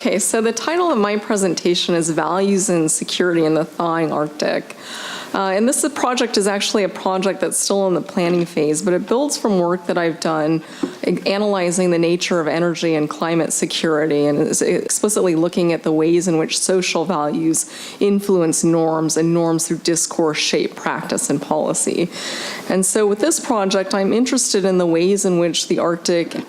Okay, so the title of my presentation is Values and Security in the Thawing Arctic. And this project is actually a project that's still in the planning phase, but it builds from work that I've done analyzing the nature of energy and climate security, and is explicitly looking at the ways in which social values influence norms, and norms through discourse shape practice and policy. And so with this project, I'm interested in the ways in which the Arctic,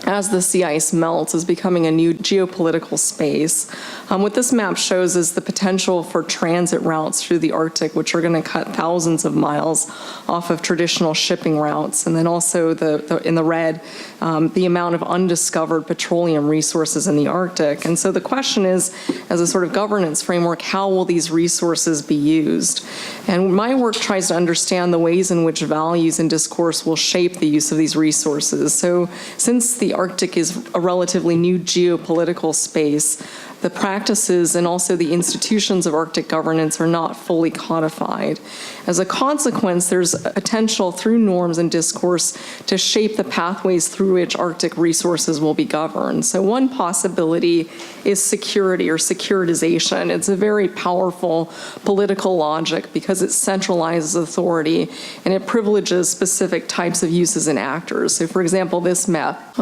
as the sea ice melts, is becoming a new geopolitical space. What this map shows is the potential for transit routes through the Arctic, which are going to cut thousands of miles off of traditional shipping routes. And then also in the red, the amount of undiscovered petroleum resources in the Arctic. And so the question is, as a sort of governance framework, how will these resources be used? And my work tries to understand the ways in which values and discourse will shape the use of these resources. So since the Arctic is a relatively new geopolitical space, the practices and also the institutions of Arctic governance are not fully codified. As a consequence, there's a potential through norms and discourse to shape the pathways through which Arctic resources will be governed. So one possibility is security or securitization. It's a very powerful political logic because it centralizes authority and it privileges specific types of uses and actors. So for example, this map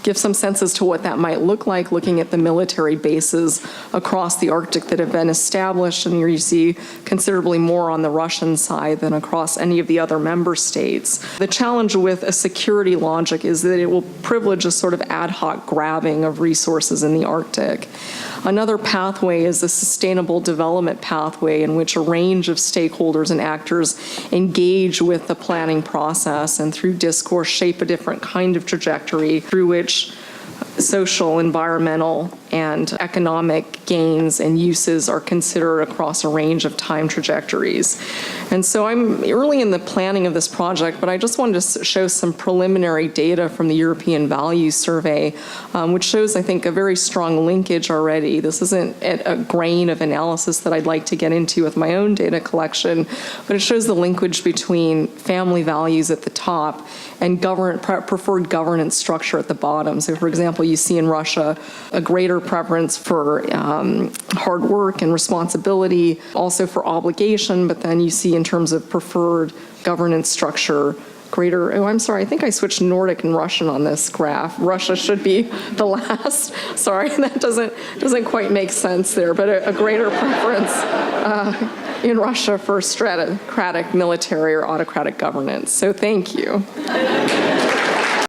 gives some sense as to what that might look like, looking at the military bases across the Arctic that have been established, and here you see considerably more on the Russian side than across any of the other member states. The challenge with a security logic is that it will privilege a sort of ad hoc grabbing of resources in the Arctic. Another pathway is the sustainable development pathway, in which a range of stakeholders and actors engage with the planning process and through discourse shape a different kind of trajectory through which social, environmental, and economic gains and uses are considered across a range of time trajectories. And so I'm early in the planning of this project, but I just wanted to show some preliminary data from the European Values Survey, which shows, I think, a very strong linkage already. This isn't a grain of analysis that I'd like to get into with my own data collection, but it shows the linkage between family values at the top and preferred governance structure at the bottom. So for example, you see in Russia a greater preference for hard work and responsibility, also for obligation, but then you see in terms of preferred governance structure, greater, oh, I'm sorry, I think I switched Nordic and Russian on this graph. Russia should be the last. Sorry, that doesn't quite make sense there, but a greater preference in Russia for stratocratic military or autocratic governance. So thank you.